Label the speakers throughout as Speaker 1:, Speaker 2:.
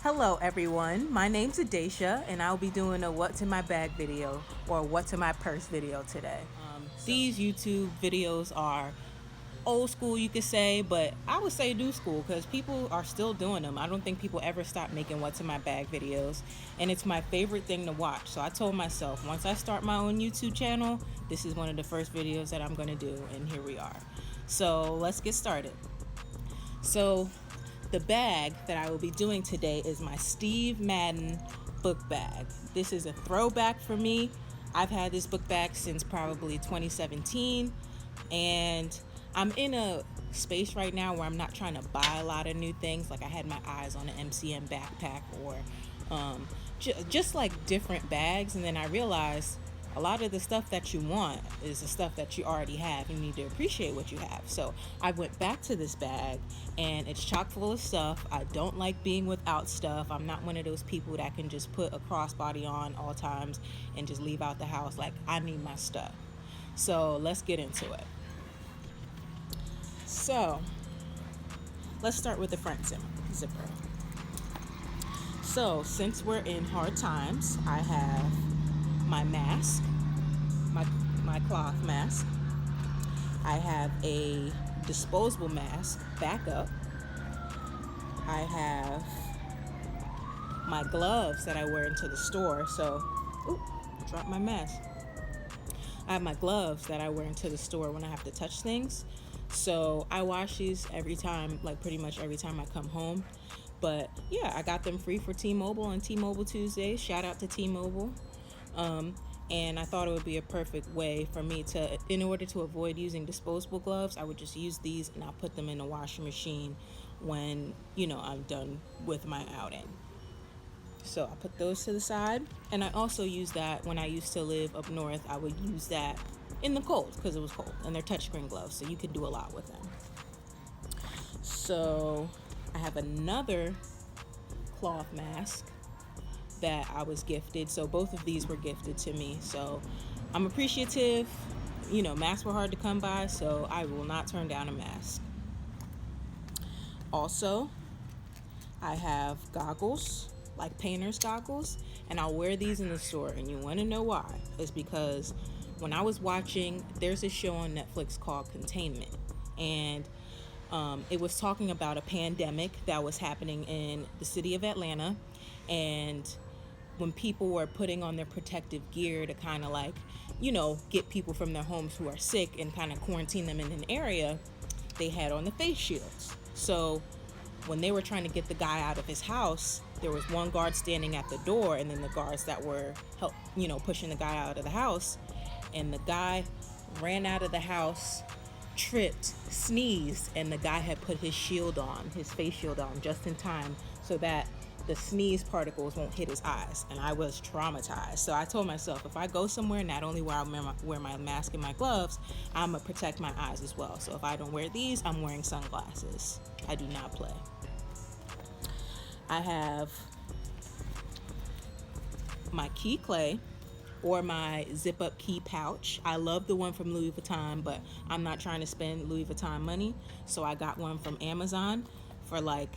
Speaker 1: Hello everyone, my name's Adasha and I'll be doing a what's in my bag video or what's in my purse video today. These YouTube videos are old school, you could say, but I would say new school because people are still doing them. I don't think people ever stop making what's in my bag videos, and it's my favorite thing to watch. So I told myself once I start my own YouTube channel, this is one of the first videos that I'm going to do, and here we are. So let's get started. So the bag that I will be doing today is my Steve Madden book bag. This is a throwback for me. I've had this book bag since probably 2017, and I'm in a space right now where I'm not trying to buy a lot of new things. Like I had my eyes on an MCM backpack or just like different bags, and then I realized a lot of the stuff that you want is the stuff that you already have. You need to appreciate what you have. So I went back to this bag and it's chock full of stuff. I don't like being without stuff. I'm not one of those people that can just put a crossbody on all times and just leave out the house. Like, I need my stuff. So let's get into it. So let's start with the front zipper. So since we're in hard times, I have my mask, my cloth mask. I have a disposable mask backup. I have my gloves that I wear into the store. So, dropped my mask. I have my gloves that I wear into the store when I have to touch things. So I wash these every time, like pretty much every time I come home. But yeah, I got them free for T-Mobile on T-Mobile Tuesdays. Shout out to T-Mobile. And I thought it would be a perfect way for me to, in order to avoid using disposable gloves, I would just use these and I'll put them in the washing machine when, I'm done with my outing. So I put those to the side. And I also use that when I used to live up north. I would use that in the cold because it was cold, and they're touchscreen gloves, so you can do a lot with them. So I have another cloth mask that I was gifted. So both of these were gifted to me. So I'm appreciative. Masks were hard to come by, so I will not turn down a mask. Also, I have goggles, like painter's goggles, and I'll wear these in the store. And you want to know why? It's because when I was watching, there's a show on Netflix called Containment, and it was talking about a pandemic that was happening in the city of Atlanta. And when people were putting on their protective gear to kind of like, get people from their homes who are sick and kind of quarantine them in an area, they had on the face shields. So when they were trying to get the guy out of his house, there was one guard standing at the door, and then the guards that were pushing the guy out of the house. And the guy ran out of the house, tripped, sneezed, and the guy had put his shield on, his face shield on, just in time so that the sneeze particles won't hit his eyes. And I was traumatized. So I told myself, if I go somewhere, not only will I wear my mask and my gloves, I'm going to protect my eyes as well. So if I don't wear these, I'm wearing sunglasses. I do not play. I have my key clay, or my zip-up key pouch. I love the one from Louis Vuitton, but I'm not trying to spend Louis Vuitton money, so I got one from Amazon for like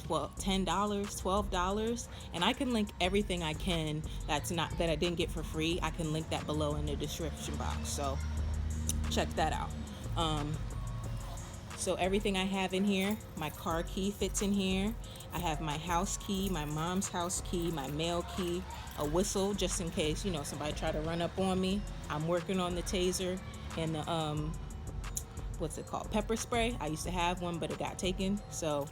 Speaker 1: $10, $12, and I can link everything I can that I didn't get for free. I can link that below in the description box, so check that out. So everything I have in here, my car key fits in here. I have my house key, my mom's house key, my mail key, a whistle just in case, somebody try to run up on me. I'm working on the taser and the, what's it called? Pepper spray. I used to have one, but it got taken. So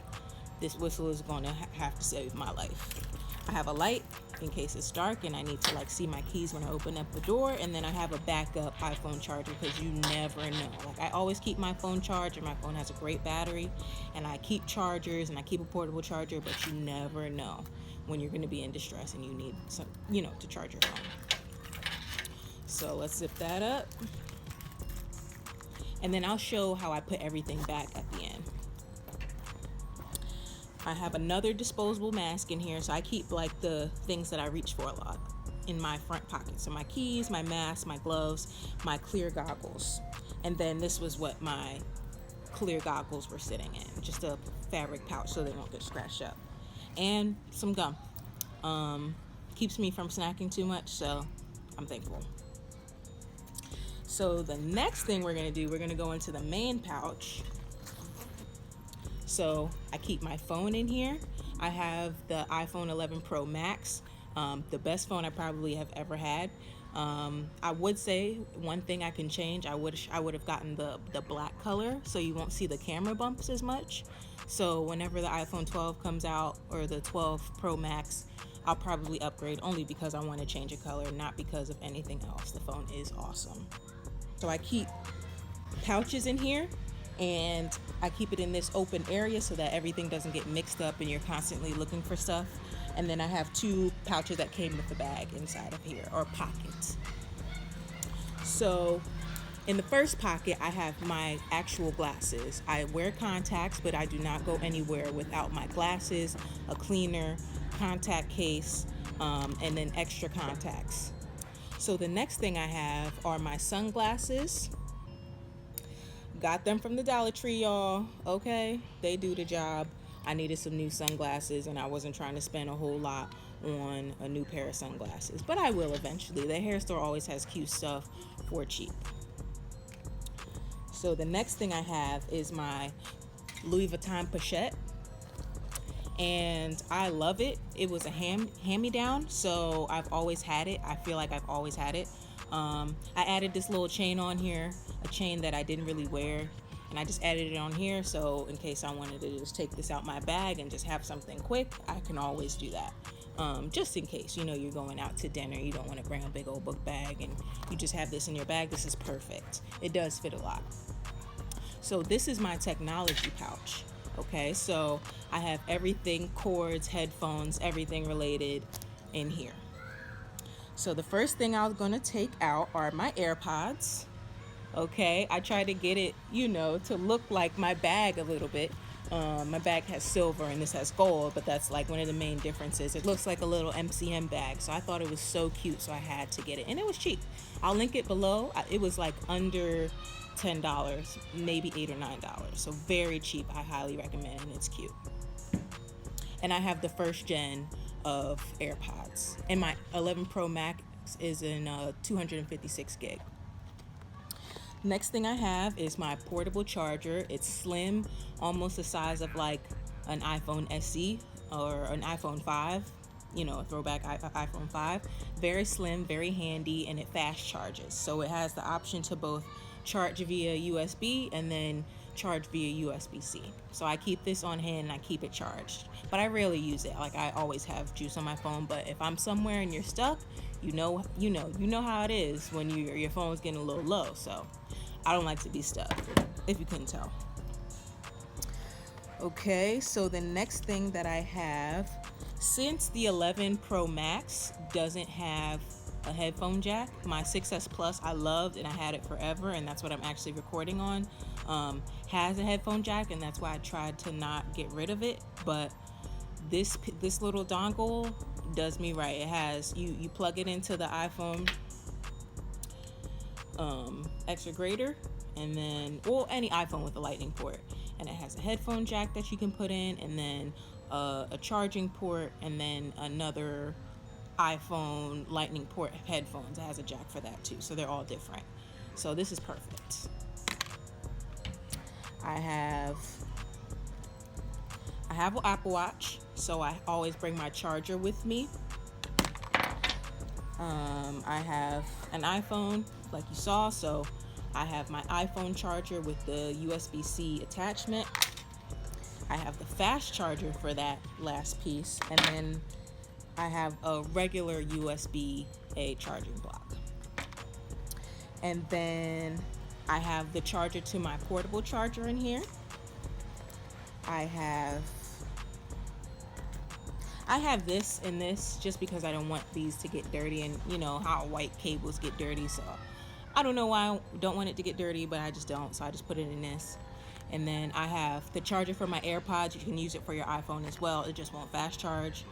Speaker 1: this whistle is going to have to save my life. I have a light in case it's dark and I need to see my keys when I open up the door. And then I have a backup iPhone charger because you never know. I always keep my phone charged, and my phone has a great battery, and I keep chargers and I keep a portable charger, but you never know when you're going to be in distress and you need some, to charge your phone. So let's zip that up. And then I'll show how I put everything back at the end. I have another disposable mask in here, so I keep the things that I reach for a lot in my front pocket. So my keys, my mask, my gloves, my clear goggles. And then this was what my clear goggles were sitting in, just a fabric pouch so they don't get scratched up. and some gum. Keeps me from snacking too much, so I'm thankful. So the next thing we're gonna do, we're gonna go into the main pouch. So I keep my phone in here. I have the iPhone 11 Pro Max, the best phone I probably have ever had. I would say one thing I can change. I would have gotten the black color, so you won't see the camera bumps as much. So whenever the iPhone 12 comes out, or the 12 Pro Max, I'll probably upgrade, only because I want to change a color, not because of anything else. The phone is awesome. So I keep pouches in here, and I keep it in this open area so that everything doesn't get mixed up and you're constantly looking for stuff. And then I have 2 pouches that came with the bag inside of here, or pockets. So in the first pocket, I have my actual glasses. I wear contacts, but I do not go anywhere without my glasses, a cleaner, contact case, and then extra contacts. So the next thing I have are my sunglasses. Got them from the Dollar Tree, y'all. Okay, they do the job. I needed some new sunglasses, and I wasn't trying to spend a whole lot on a new pair of sunglasses, but I will eventually. The hair store always has cute stuff for cheap. So the next thing I have is my Louis Vuitton pochette, and I love it. It was a hand-me-down, so I've always had it. I feel like I've always had it. I added this little chain on here, a chain that I didn't really wear, and I just added it on here, so in case I wanted to just take this out my bag and just have something quick, I can always do that. Just in case, you're going out to dinner, you don't want to bring a big old book bag, and you just have this in your bag. This is perfect. It does fit a lot. So this is my technology pouch. Okay, so I have everything, cords, headphones, everything related in here. So the first thing I was going to take out are my AirPods. Okay, I tried to get it, to look like my bag a little bit. My bag has silver and this has gold, but that's like one of the main differences. It looks like a little MCM bag, so I thought it was so cute, so I had to get it. And it was cheap. I'll link it below. It was like under $10, maybe $8 or $9. So very cheap. I highly recommend, and it's cute. And I have the first gen of AirPods, and my 11 Pro Max is in 256 gig. Next thing I have is my portable charger. It's slim, almost the size of like an iPhone SE or an iPhone 5, a throwback iPhone 5. Very slim, very handy, and it fast charges. So it has the option to both charge via USB and then charge via USB-C. So I keep this on hand and I keep it charged. But I rarely use it. Like, I always have juice on my phone, but if I'm somewhere and you're stuck, you know how it is when your phone's getting a little low. So I don't like to be stuck, if you couldn't tell. Okay, so the next thing that I have, since the 11 Pro Max doesn't have a headphone jack, my 6S Plus I loved and I had it forever, and that's what I'm actually recording on, has a headphone jack, and that's why I tried to not get rid of it. But this little dongle does me right. It has, you plug it into the iPhone extra grader, and then, well, any iPhone with a lightning port, and it has a headphone jack that you can put in, and then a charging port, and then another iPhone lightning port headphones. It has a jack for that too, so they're all different. So this is perfect. I have an Apple Watch, so I always bring my charger with me. I have an iPhone, like you saw, so I have my iPhone charger with the USB-C attachment. I have the fast charger for that last piece, and then I have a regular USB-A charging block. And then I have the charger to my portable charger in here. I have this and this just because I don't want these to get dirty, and you know how white cables get dirty, so I don't know why I don't want it to get dirty, but I just don't, so I just put it in this. And then I have the charger for my AirPods. You can use it for your iPhone as well, it just won't fast charge.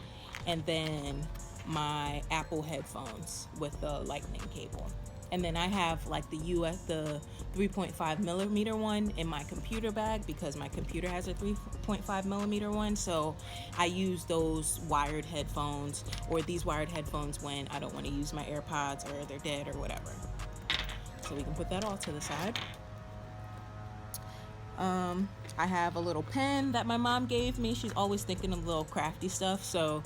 Speaker 1: And then my Apple headphones with the lightning cable. And then I have like the 3.5 millimeter one in my computer bag because my computer has a 3.5 millimeter one. So I use those wired headphones, or these wired headphones, when I don't want to use my AirPods or they're dead or whatever. So we can put that all to the side. I have a little pen that my mom gave me. She's always thinking of little crafty stuff. So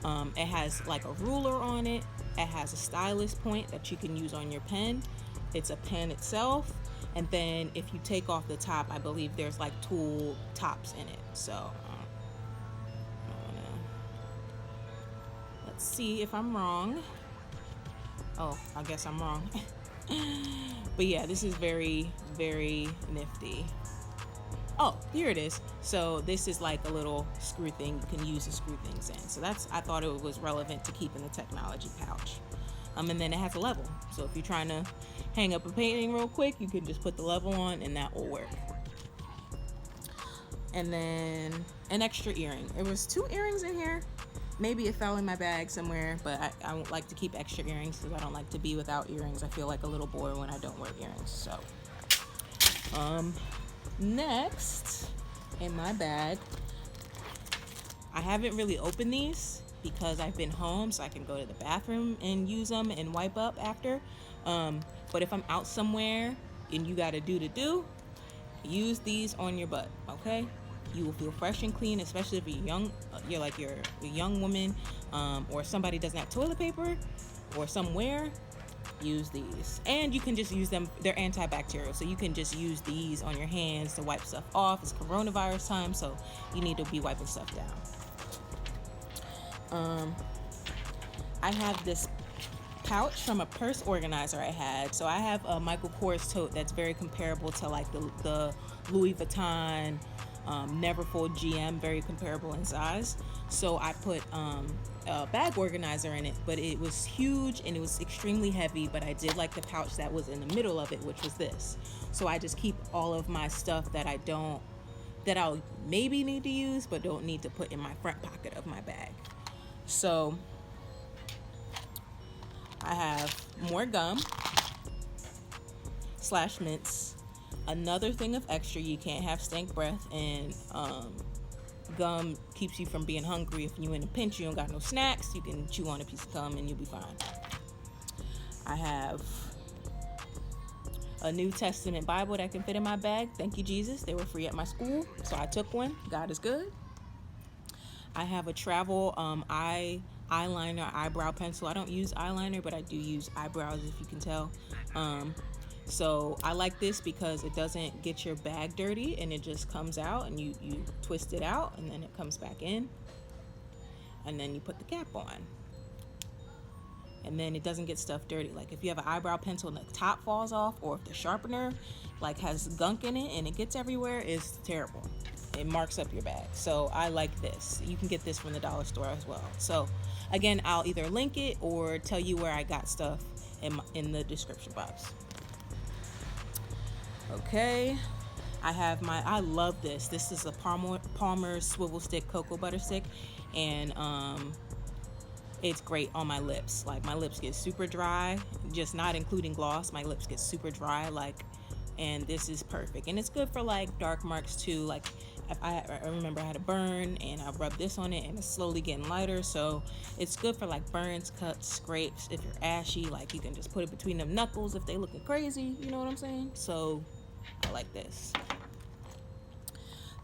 Speaker 1: it has like a ruler on it. It has a stylus point that you can use on your pen. It's a pen itself. And then if you take off the top, I believe there's like tool tops in it. So let's see if I'm wrong. Oh, I guess I'm wrong. But yeah, this is very, very nifty. Oh, here it is. So this is like a little screw thing you can use to screw things in. So I thought it was relevant to keep in the technology pouch. And then it has a level. So if you're trying to hang up a painting real quick, you can just put the level on and that will work. And then an extra earring. There was 2 earrings in here. Maybe it fell in my bag somewhere, but I don't like to keep extra earrings because I don't like to be without earrings. I feel like a little boy when I don't wear earrings. So, next in my bag, I haven't really opened these because I've been home, so I can go to the bathroom and use them and wipe up after. But if I'm out somewhere and you gotta do, use these on your butt, okay? You will feel fresh and clean, especially if you're a young woman, or somebody doesn't have toilet paper or somewhere. Use these, and you can just use them. They're antibacterial, so you can just use these on your hands to wipe stuff off. It's coronavirus time, so you need to be wiping stuff down. I have this pouch from a purse organizer I had. So I have a Michael Kors tote that's very comparable to like the Louis Vuitton Neverfull GM, very comparable in size. So I put a bag organizer in it, but it was huge and it was extremely heavy, but I did like the pouch that was in the middle of it, which was this. So I just keep all of my stuff that I'll maybe need to use but don't need to put in my front pocket of my bag. So I have more gum / mints, another thing of extra. You can't have stank breath, and gum keeps you from being hungry. If you're in a pinch, you don't got no snacks, you can chew on a piece of gum and you'll be fine. I have a New Testament Bible that can fit in my bag. Thank you, Jesus. They were free at my school, so I took one. God is good. I have a travel eyeliner, eyebrow pencil. I don't use eyeliner, but I do use eyebrows, if you can tell. So I like this because it doesn't get your bag dirty, and it just comes out, and you twist it out, and then it comes back in, and then you put the cap on, and then it doesn't get stuff dirty. Like if you have an eyebrow pencil and the top falls off, or if the sharpener like has gunk in it and it gets everywhere, it's terrible. It marks up your bag. So I like this. You can get this from the dollar store as well. So again, I'll either link it or tell you where I got stuff in the description box. Okay, I love this. This is a Palmer's swivel stick cocoa butter stick, and it's great on my lips. Like my lips get super dry, just not including gloss. My lips get super dry, and this is perfect. And it's good for like dark marks too. Like if I remember I had a burn and I rubbed this on it and it's slowly getting lighter. So it's good for like burns, cuts, scrapes. If you're ashy, like you can just put it between them knuckles if they looking crazy. You know what I'm saying? So I like this.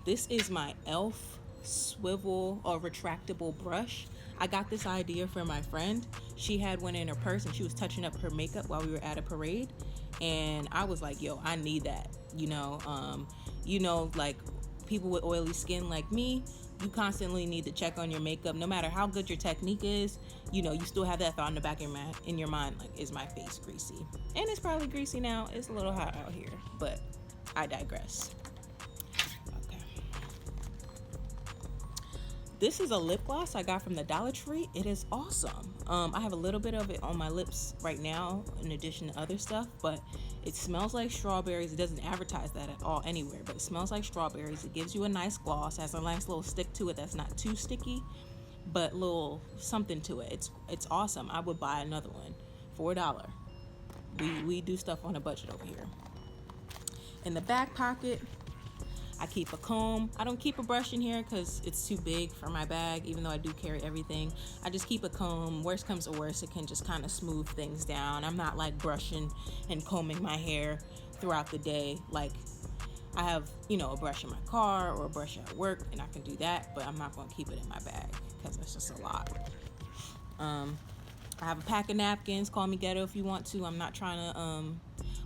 Speaker 1: This is my e.l.f. swivel or retractable brush. I got this idea from my friend. She had one in her purse and she was touching up her makeup while we were at a parade. And I was like, yo, I need that. Like people with oily skin like me, you constantly need to check on your makeup. No matter how good your technique is, you still have that thought in the back of your mind, like, is my face greasy? And it's probably greasy now. It's a little hot out here, but I digress. Okay. This is a lip gloss I got from the Dollar Tree. It is awesome. I have a little bit of it on my lips right now in addition to other stuff, but it smells like strawberries. It doesn't advertise that at all anywhere, but it smells like strawberries. It gives you a nice gloss, has a nice little stick to it that's not too sticky, but little something to it. It's awesome. I would buy another one for $1. We do stuff on a budget over here. In the back pocket, I keep a comb. I don't keep a brush in here because it's too big for my bag, even though I do carry everything. I just keep a comb. Worst comes to worst, it can just kind of smooth things down. I'm not like brushing and combing my hair throughout the day. Like, I have, a brush in my car or a brush at work, and I can do that, but I'm not going to keep it in my bag because it's just a lot. I have a pack of napkins. Call me ghetto if you want to. I'm not trying to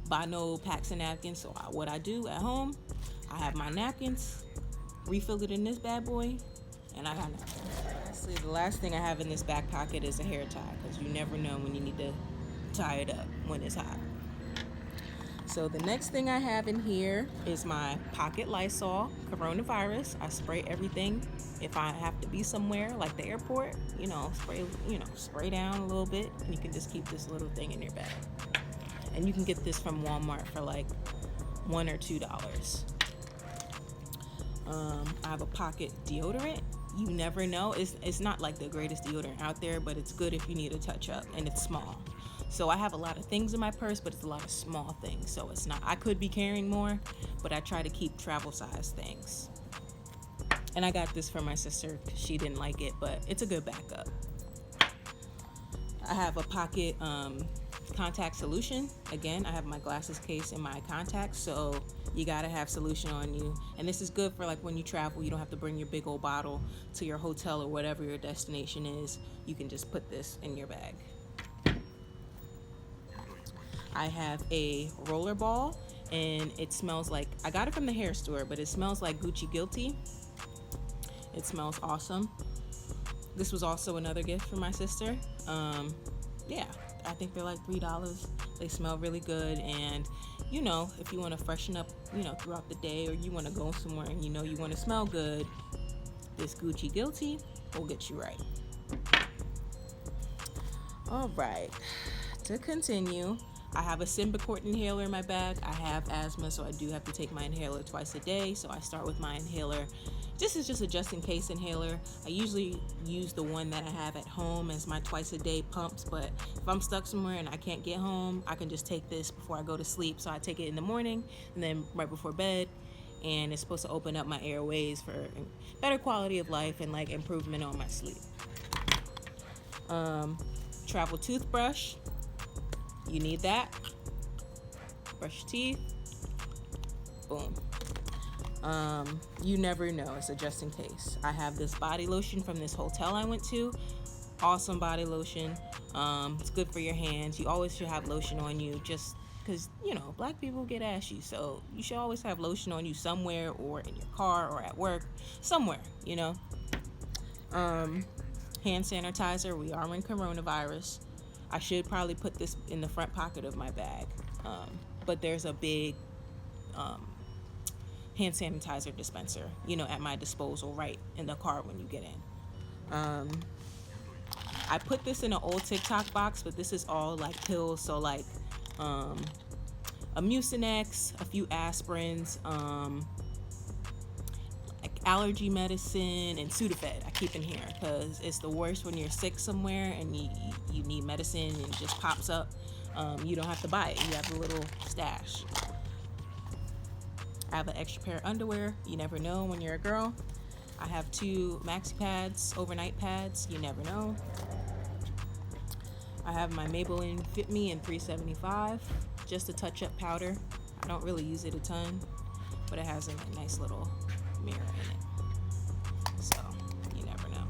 Speaker 1: buy no packs of napkins. So what I do at home, I have my napkins, refill it in this bad boy, and I got napkins. Lastly, the last thing I have in this back pocket is a hair tie, because you never know when you need to tie it up when it's hot. So the next thing I have in here is my pocket Lysol coronavirus. I spray everything. If I have to be somewhere like the airport, spray down a little bit, and you can just keep this little thing in your bag. And you can get this from Walmart for like $1 or $2. I have a pocket deodorant. You never know. It's not like the greatest deodorant out there, but it's good if you need a touch up, and it's small. So I have a lot of things in my purse, but it's a lot of small things. So it's not, I could be carrying more, but I try to keep travel size things. And I got this for my sister. She didn't like it, but it's a good backup. I have a pocket contact solution. Again, I have my glasses case and my contacts, so you gotta have solution on you. And this is good for like when you travel. You don't have to bring your big old bottle to your hotel or whatever your destination is. You can just put this in your bag. I have a roller ball, and it smells like, I got it from the hair store, but it smells like Gucci Guilty. It smells awesome. This was also another gift from my sister. I think they're like $3. They smell really good, and if you want to freshen up throughout the day, or you want to go somewhere and you want to smell good, this Gucci Guilty will get you right. All right, to continue, I have a Symbicort inhaler in my bag. I have asthma, so I do have to take my inhaler twice a day. So I start with my inhaler. This is just a just-in-case inhaler. I usually use the one that I have at home as my twice-a-day pumps, but if I'm stuck somewhere and I can't get home, I can just take this before I go to sleep. So I take it in the morning and then right before bed, and it's supposed to open up my airways for better quality of life and like improvement on my sleep. Travel toothbrush. You need that. Brush your teeth. Boom. You never know. It's a just in case. I have this body lotion from this hotel I went to. Awesome body lotion. It's good for your hands. You always should have lotion on you, just because black people get ashy, so you should always have lotion on you somewhere, or in your car, or at work, somewhere. Hand sanitizer. We are in coronavirus. I should probably put this in the front pocket of my bag, but there's a big hand sanitizer dispenser, at my disposal right in the car when you get in. I put this in an old TikTok box, but this is all like pills, so like a Mucinex, a few aspirins, like allergy medicine, and Sudafed I keep in here because it's the worst when you're sick somewhere and you need medicine and it just pops up. You don't have to buy it. You have a little stash. I have an extra pair of underwear. You never know when you're a girl. I have 2 maxi pads, overnight pads. You never know. I have my Maybelline Fit Me in 375, just a touch-up powder. I don't really use it a ton, but it has a nice little mirror in it, so you never know.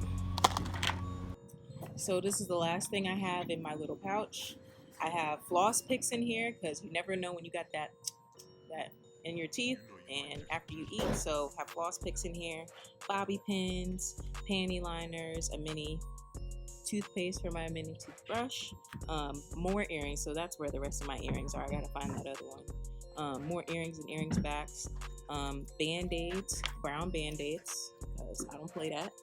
Speaker 1: So this is the last thing I have in my little pouch. I have floss picks in here because you never know when you got that in your teeth and after you eat. So have floss picks in here, bobby pins, panty liners, a mini toothpaste for my mini toothbrush, more earrings. So that's where the rest of my earrings are. I gotta find that other one. More earrings and earrings backs. Band-aids, brown band-aids, because I don't play that.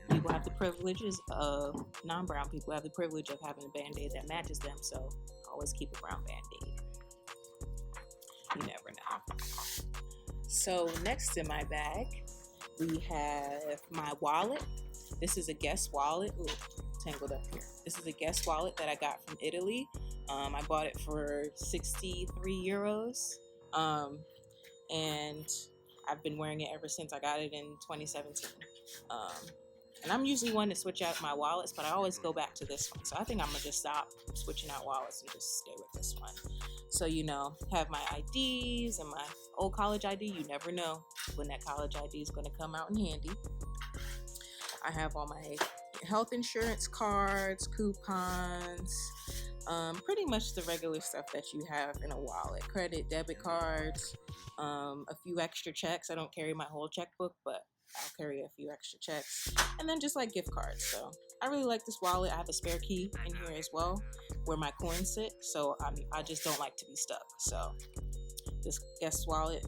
Speaker 1: People have the privileges of, non-brown people have the privilege of having a band-aid that matches them, so I always keep a brown band-aid. You never know. So next in my bag, we have my wallet. This is a Guess wallet. Ooh, tangled up here. This is a Guess wallet that I got from Italy. I bought it for 63 euros. And I've been wearing it ever since. I got it in 2017. And I'm usually one to switch out my wallets, but I always go back to this one. So I think I'm gonna just stop switching out wallets and just stay with this one. So, have my IDs and my old college ID. You never know when that college ID is gonna come out in handy. I have all my health insurance cards, coupons, pretty much the regular stuff that you have in a wallet. Credit, debit cards, a few extra checks. I don't carry my whole checkbook, but I'll carry a few extra checks. And then just like gift cards. So I really like this wallet. I have a spare key in here as well where my coins sit. So I just don't like to be stuck. So this guest wallet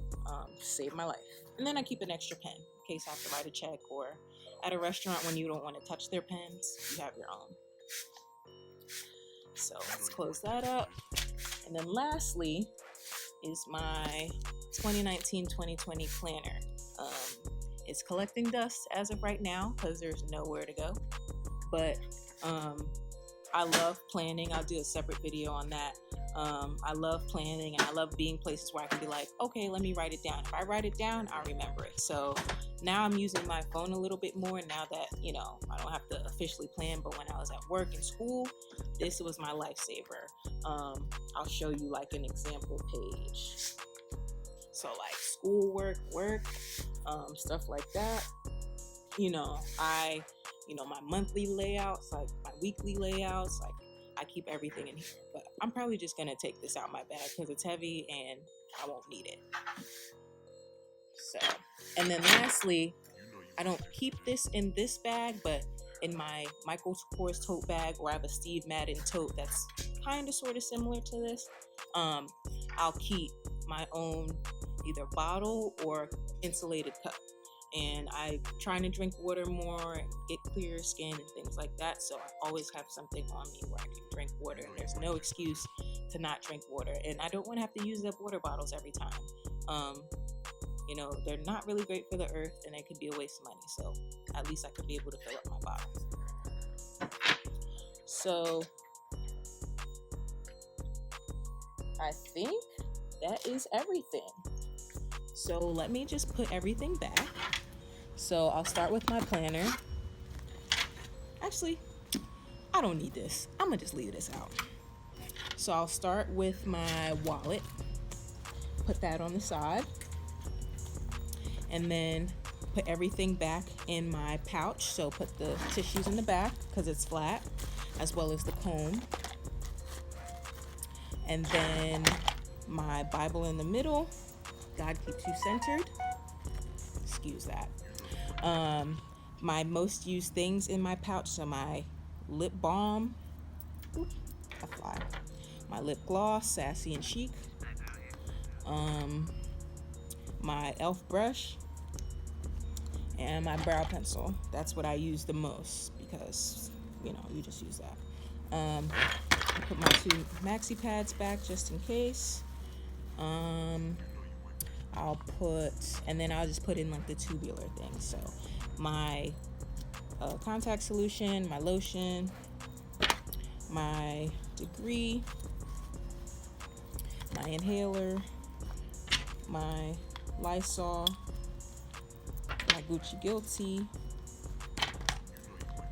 Speaker 1: saved my life. And then I keep an extra pen in case I have to write a check, or at a restaurant when you don't want to touch their pens, you have your own. So let's close that up. And then lastly is my 2019-2020 planner. It's collecting dust as of right now because there's nowhere to go. But I love planning. I'll do a separate video on that. I love planning, and I love being places where I can be like, okay, let me write it down. If I write it down, I'll remember it. So now I'm using my phone a little bit more now that, I don't have to officially plan. But when I was at work and school, this was my lifesaver. I'll show you like an example page. So like schoolwork, work, stuff like that. My monthly layouts, like my weekly layouts, like I keep everything in here. But I'm probably just gonna take this out my bag because it's heavy and I won't need it. So, and then lastly, I don't keep this in this bag, but in my Michael Kors tote bag, or I have a Steve Madden tote that's kind of sort of similar to this. I'll keep my own either bottle or insulated cup. And I'm trying to drink water more and get clear skin and things like that. So I always have something on me where I can drink water. And there's no excuse to not drink water. And I don't want to have to use up water bottles every time. They're not really great for the earth and it could be a waste of money. So at least I could be able to fill up my bottle. So I think that is everything. So let me just put everything back. So I'll start with my planner. Actually, I don't need this. I'm gonna just leave this out. So I'll start with my wallet. Put that on the side. And then put everything back in my pouch. So put the tissues in the back because it's flat, as well as the comb. And then my Bible in the middle. God keeps you centered. Excuse that. My most used things in my pouch. So my lip balm. A fly. My lip gloss, Sassy and Chic. My e.l.f. brush. And my brow pencil. That's what I use the most because, you just use that. I put my 2 maxi pads back just in case. I'll just put in like the tubular things. So my contact solution, my lotion, my degree, my inhaler, my Lysol, my Gucci Guilty,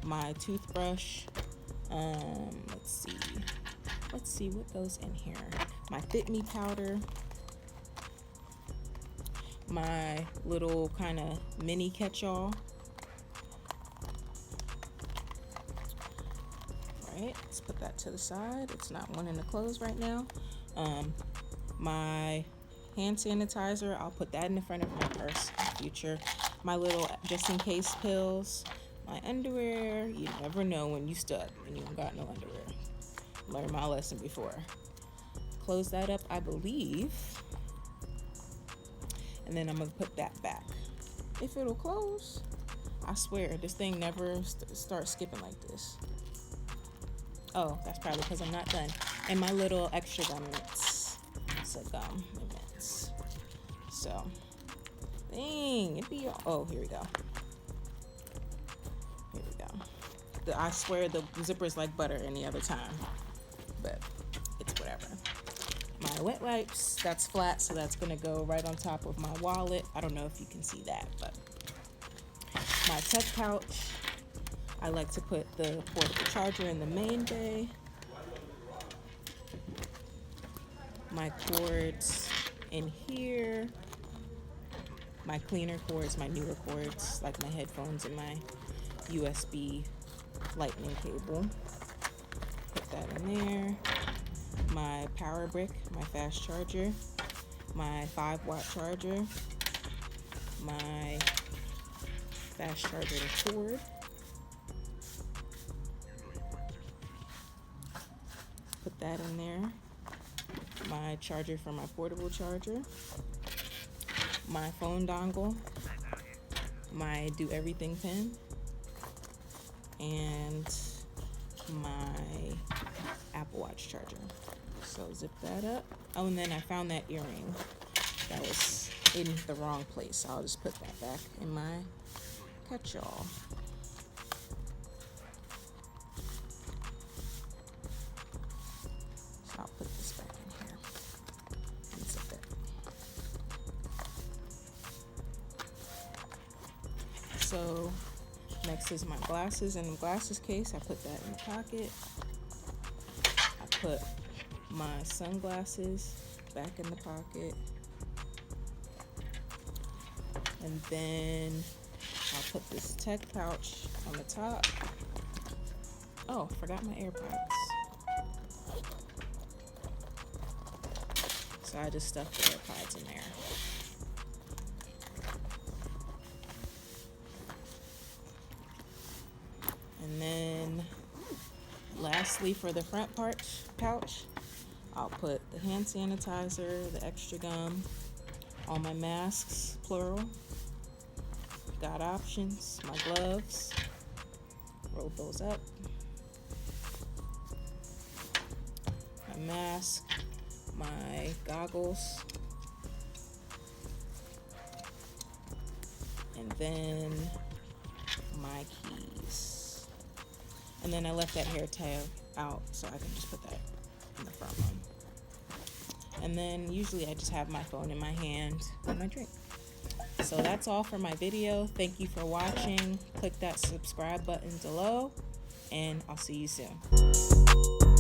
Speaker 1: my toothbrush. Let's see what goes in here. My Fit Me powder, my little kind of mini catch-all. Right, let's put that to the side. It's not wanting to close right now. My hand sanitizer, I'll put that in the front of my purse in the future. My little just in case pills. My underwear, you never know when you stuck and you ain't got no underwear. Learned my lesson before. Close that up, I believe. And then I'm gonna put that back. If it'll close, I swear this thing never starts skipping like this. Oh, that's probably because I'm not done. And my little extra gum mints. It's a gum and mints. So, dang, it'd be. Oh, here we go. Here we go. I swear the zipper's like butter any other time, but whatever. My wet wipes, that's flat, so that's gonna go right on top of my wallet. I don't know if you can see that, but my tech pouch, I like to put the portable charger in the main bay. My cords in here. My cleaner cords, my newer cords, like my headphones and my USB lightning cable. Put that in there. My power brick, my fast charger, my 5-watt charger, my fast charger and cord. Put that in there. My charger for my portable charger, my phone dongle, my do everything pin, and my Apple Watch charger. So zip that up. Oh, and then I found that earring that was in the wrong place. So I'll just put that back in my catch-all. So I'll put this back in here and zip it. So next is my glasses and the glasses case. I put that in the pocket. I put my sunglasses back in the pocket. And then I'll put this tech pouch on the top. Oh, forgot my AirPods. So I just stuffed the AirPods in there. And then lastly, for the front pouch, I'll put the hand sanitizer, the extra gum, all my masks, plural. Got options, my gloves, roll those up. My mask, my goggles, and then my keys. And then I left that hair tab out so I can just put that in the front one. And then usually I just have my phone in my hand and my drink. So that's all for my video. Thank you for watching. Click that subscribe button below, and I'll see you soon.